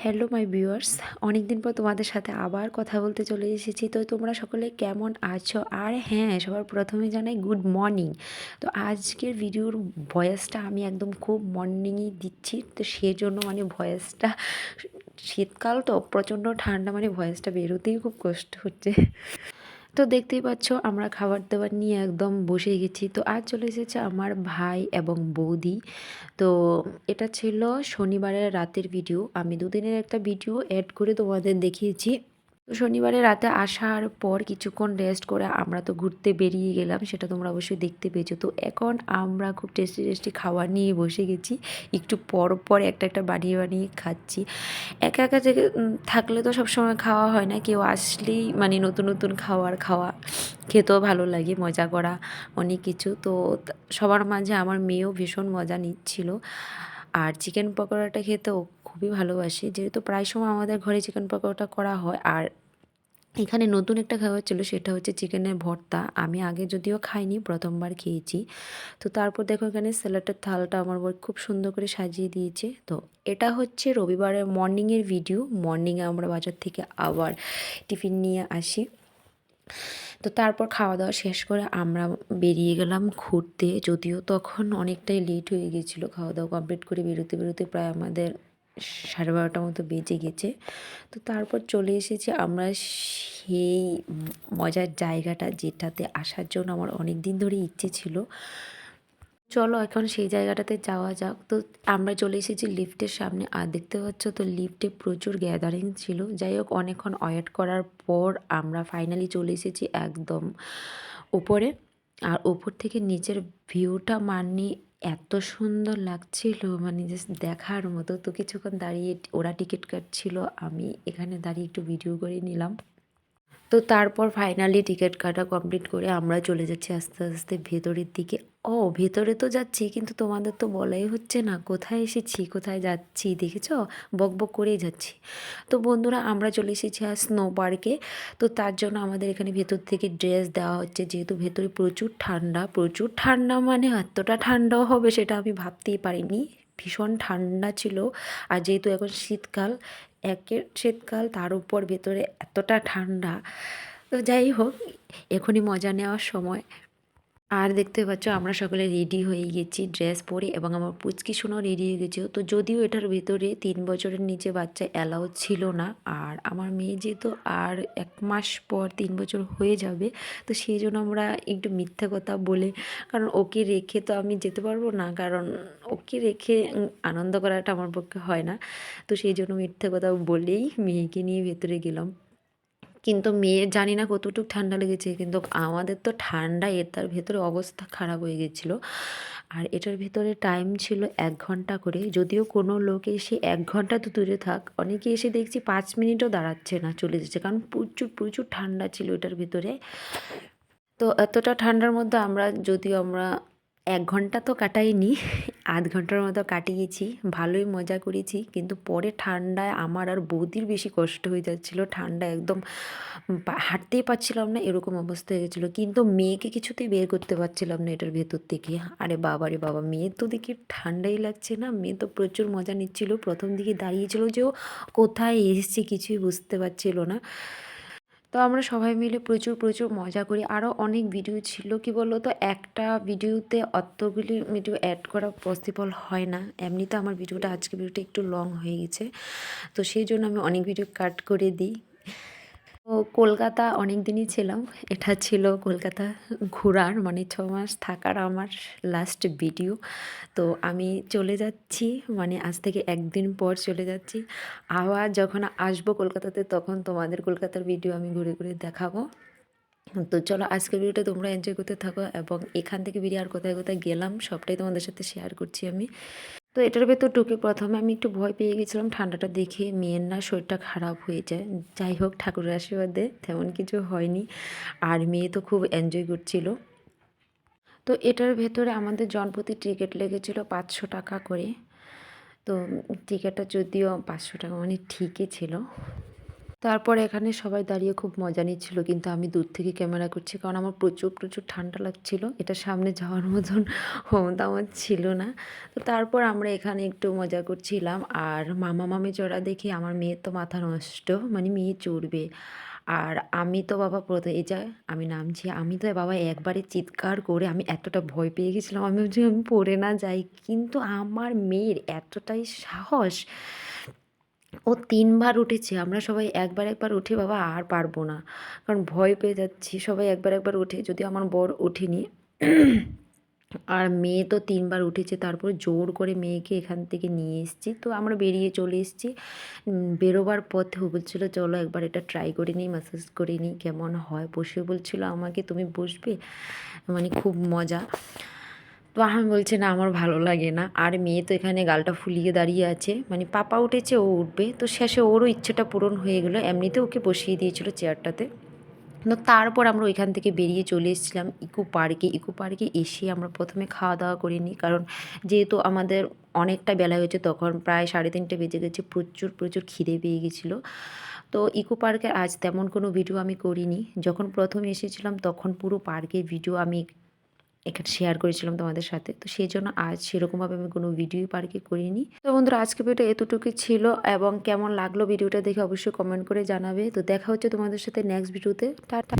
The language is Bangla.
হ্যালো মাই ভিউয়ার্স, অনেক দিন পর তোমাদের সাথে আবার কথা বলতে চলে এসেছি। তো তোমরা সকলে কেমন আছো? আর হ্যাঁ, সবার প্রথমে জানাই গুড মর্নিং। তো আজকের ভিডিওর ভয়েসটা আমি একদম খুব মর্নিংই দিচ্ছি, তো সেজন্য ভয়েসটা, শীতকাল তো প্রচণ্ড ঠান্ডা, ভয়েসটা বেরোতেই খুব কষ্ট হচ্ছে। তো দেখতেই পাচ্ছ আমরা খাবার দাবার নিয়ে একদম বসে গেছি। তো আজ চলে এসেছে আমার ভাই এবং বৌদি। তো এটা ছিল শনিবারের রাতের ভিডিও। আমি দুদিনের একটা ভিডিও অ্যাড করে তোমাদের দেখিয়েছি। তো শনিবারে রাতে আসার পর কিছুক্ষণ রেস্ট করে আমরা তো ঘুরতে বেরিয়ে গেলাম, সেটা তোমরা অবশ্যই দেখতে পেয়েছো। তো এখন আমরা খুব টেস্টি টেস্টি খাবার নিয়ে বসে গেছি, একটু পর পর একটা একটা বানিয়ে বানিয়ে খাচ্ছি। একা একা থেকে থাকলে তো সবসময় খাওয়া হয় না, কেউ আসলেই নতুন নতুন খাওয়া খেতেও ভালো লাগে, মজা করা অনেক কিছু। তো সবার মাঝে আমার মেয়েও ভীষণ মজা নিচ্ছিল। আর চিকেন পকোড়াটা খেতেও খুবই ভালোবাসে, যেহেতু প্রায় সময় আমাদের ঘরে চিকেন পকোড়াটা করা হয়। আর এখানে নতুন একটা খাবার ছিল, সেটা হচ্ছে চিকেনের ভর্তা। আমি আগে যদিও খাইনি, প্রথমবার খেয়েছি। তো তারপর দেখো এখানে স্যালাডের থালটা আমার বর খুব সুন্দর করে সাজিয়ে দিয়েছে। তো এটা হচ্ছে রবিবারের মর্নিংয়ের ভিডিও। মর্নিংয়ে আমরা বাজার থেকে আবার টিফিন নিয়ে আসি। তো তারপর খাওয়া দাওয়া শেষ করে আমরা বেরিয়ে গেলাম ঘুরতে, যদিও তখন অনেকটাই লেট হয়ে গিয়েছিলো। খাওয়া দাওয়া কমপ্লিট করে বেরোতে বেরোতে প্রায় আমাদের 12:30 মতো বেজে গেছে। তো তারপর চলে এসেছি আমরা সেই মজার জায়গাটা, যেটাতে আসার জন্য আমার অনেক দিন ধরে ইচ্ছে ছিল। চলো এখন সেই জায়গাটাতে যাওয়া যাক। তো আমরা চলে এসেছি লিফটের সামনে, আর দেখতে পাচ্ছ তো লিফটে প্রচুর গ্যাদারিং ছিল। যাই হোক, অনেকক্ষণ ওয়েট করার পর আমরা ফাইনালি চলে এসেছি একদম উপরে। আর উপর থেকে নিচের ভিউটা এত সুন্দর লাগছিল, জাস্ট দেখার মতো। তো কিছুক্ষণ দাঁড়িয়ে ওরা টিকিট কাটছিল, আমি এখানে দাঁড়িয়ে একটু ভিডিও করে নিলাম। তো তারপর ফাইনালি টিকিট কাটা কমপ্লিট করে আমরা চলে যাচ্ছি আস্তে আস্তে ভেতরের দিকে। ভেতরে তো যাচ্ছি, কিন্তু তোমাদের তো বলাই হচ্ছে না কোথায় এসেছি কোথায় যাচ্ছি। দেখেছো, বক বক করেই যাচ্ছি। তো বন্ধুরা, আমরা চলে এসেছি আর স্নো পার্কে। তো তার জন্য আমাদের এখানে ভেতর থেকে ড্রেস দেওয়া হচ্ছে, যেহেতু ভেতরে প্রচুর ঠান্ডা। প্রচুর ঠান্ডা এতটা ঠান্ডাও হবে সেটা আমি ভাবতেই পারিনি। ভীষণ ঠান্ডা ছিল। আর যেহেতু এখন শীতকাল, একের শীতকাল, তার উপর ভেতরে এতটা ঠান্ডা। তো যাই হোক, এখনই মজা নেওয়ার সময়। আর দেখতে পাচ্ছ আমরা সকলে রেডি হয়ে গেছি ড্রেস পরে, এবং আমার পুচকি সোনাও রেডি হয়ে গেছে। তো যদিও এটার ভেতরে 3 বছরের নিচে বাচ্চা অ্যালাউ ছিল না, আর আমার মেয়ে যেহেতু আর 1 মাস পর 3 বছর হয়ে যাবে, তো সেই জন্য আমরা একটু মিথ্যে কথা বলে, কারণ ওকে রেখে তো আমি যেতে পারবো না, কারণ ওকে রেখে আনন্দ করাটা আমার পক্ষে হয় না। তো সেই জন্য মিথ্যে কথা বলেই মেয়েকে নিয়ে ভেতরে গেলাম। কিন্তু মেয়ের জানি না কতটুকু ঠান্ডা লেগেছে, কিন্তু আমাদের তো ঠান্ডা, তার ভেতরে অবস্থা খারাপ হয়ে গেছিলো। আর এটার ভেতরে টাইম ছিল 1 ঘন্টা করে। যদিও কোনো লোক এসে 1 ঘন্টা তো দূরে থাক, অনেকে এসে দেখছি 5 মিনিটও দাঁড়াচ্ছে না, চলে যাচ্ছে, কারণ প্রচুর প্রচুর ঠান্ডা ছিল এটার ভেতরে। তো এতটা ঠান্ডার মধ্যে আমরা 1 ঘন্টা তো কাটাইনি, আধ ঘন্টার মতো কাটিয়েছি। ভালোই মজা করেছি, কিন্তু পরে ঠান্ডায় আমার আর বৌদির বেশি কষ্ট হয়ে যাচ্ছিলো। ঠান্ডা একদম হাঁটতেই পারছিলাম না, এরকম অবস্থা হয়ে গেছিলো। কিন্তু মেয়েকে কিছুতেই বের করতে পারছিলাম না এটার ভেতর থেকে। আরে বাবা রে বাবা, মেয়ের তো দেখি ঠান্ডাই লাগছে না, মেয়ে তো প্রচুর মজা নিচ্ছিল। প্রথম দিকে দাঁড়িয়েছিল যে ও কোথায় এসেছে কিছুই বুঝতে পারছিল না। তো আমরা সবাই মিলে প্রচুর প্রচুর মজা করি। আরও অনেক ভিডিও ছিল, কি বলো তো, একটা ভিডিওতে অতগুলি ভিডিও অ্যাড করা পসিবল হয় না। এমনিতে আমার ভিডিওটা, আজকে ভিডিওটা একটু লং হয়ে গেছে, তো সেই জন্য আমি অনেক ভিডিও কাট করে দিই। তো কলকাতা অনেক দিনই ছিলাম। এটা ছিল কলকাতা ঘোরার, 6 মাস থাকার আমার লাস্ট ভিডিও। তো আমি চলে যাচ্ছি, আজ থেকে 1 দিন পর চলে যাচ্ছি। আবার যখন আসবো কলকাতাতে, তখন তোমাদের কলকাতার ভিডিও আমি ঘুরে ঘুরে দেখাবো। তো চলো, আজকের ভিডিওটা তোমরা এনজয় করতে থাকো, এবং এখান থেকে বেরিয়ে আর কোথায় কোথায় গেলাম সবটাই তোমাদের সাথে শেয়ার করছি আমি। তো এটার ভেতর ঢুকে প্রথমে আমি একটু ভয় পেয়ে গেছিলাম, ঠান্ডাটা দেখে মেয়ের না শরীরটা খারাপ হয়ে যায়। যাই হোক, ঠাকুরের আশীর্বাদে তেমন কিছু হয়নি। আর মেয়ে তো খুব এনজয় করছিল। তো এটার ভেতরে আমাদের জনপ্রতি টিকিট লেগেছিল 500 টাকা করে। তো টিকিটটা যদিও 500 টাকা ঠিকই ছিল। তারপর এখানে সবাই দাঁড়িয়ে খুব মজা নিচ্ছিল, কিন্তু আমি দূর থেকে ক্যামেরা করছি কারণ আমার প্রচুর প্রচুর ঠান্ডা লাগছিল, এটা সামনে যাওয়ার মতন ক্ষমতা আমার ছিল না। তো তারপর আমরা এখানে একটু মজা করছিলাম, আর মামা মামি চড়া দেখে আমার মেয়ের তো মাথা নষ্ট, মানে মেয়ে চড়বে। আর আমি তো বাবা প্রথমে এই যে আমি নামছি, আমি তো বাবা একবারে চিৎকার করে আমি এতটা ভয় পেয়ে গেছিলাম, আমি ভাবছি আমি পড়ে না যাই, কিন্তু আমার মেয়ের এতটাই সাহস, ও ৩ বার উঠেছে। আমরা সবাই একবার, একবার উঠে বাবা আর পারবো না। কারণ ভয় পেয়ে যাচ্ছি। সবাই একবার, একবার উঠে, যদিও আমার বর ওঠেনি। আর মেয়ে তো ৩ বার উঠেছে। তারপর জোর করে মেয়েকে এখান থেকে নিয়ে এসেছি। তো আমরা বেরিয়ে চলে এসেছি। বেরোবার পথে ও বলছিল, "চলো একবার এটা ট্রাই করে নিই, ম্যাসাজ করে নিই, কেমন হয়?" বসে বলছিল আমাকে, "তুমি বসবে?" মানে খুব মজা। তো আমি বলছি, "না, আমার ভালো লাগে না।" আর মেয়ে তো এখানে গালটা ফুলিয়ে দাঁড়িয়ে আছে, মানে পাপা উঠেছে, ও উঠবে। তো শেষে ওরও ইচ্ছেটা পূরণ হয়ে গেলো, এমনিতে ওকে বসিয়ে দিয়েছিল চেয়ারটাতে। তো তারপর আমরা ওইখান থেকে বেরিয়ে চলে এসেছিলাম ইকো পার্কে। ইকো পার্কে এসে আমরা প্রথমে খাওয়া দাওয়া করে নিই, কারণ যেহেতু আমাদের অনেকটা বেলা হয়েছে, তখন প্রায় 3:30 বেজে গেছে, প্রচুর প্রচুর খিদে পেয়ে গেছিলো। তো ইকো পার্কের আজ তেমন কোনো ভিডিও আমি করিনি। যখন প্রথম এসেছিলাম তখন পুরো পার্কের ভিডিও আমি এখানে শেয়ার করেছিলাম তোমাদের সাথে। তো সেজন্য আজ সেরকমভাবে আমি কোনো ভিডিওই পার্কে করিনি। তো বন্ধুরা, আজকে ভিডিওটা এতটুকুই ছিল, এবং কেমন লাগলো ভিডিওটা দেখে অবশ্যই কমেন্ট করে জানাবে। তো দেখা হচ্ছে তোমাদের সাথে নেক্সট ভিডিওতে। টাটা।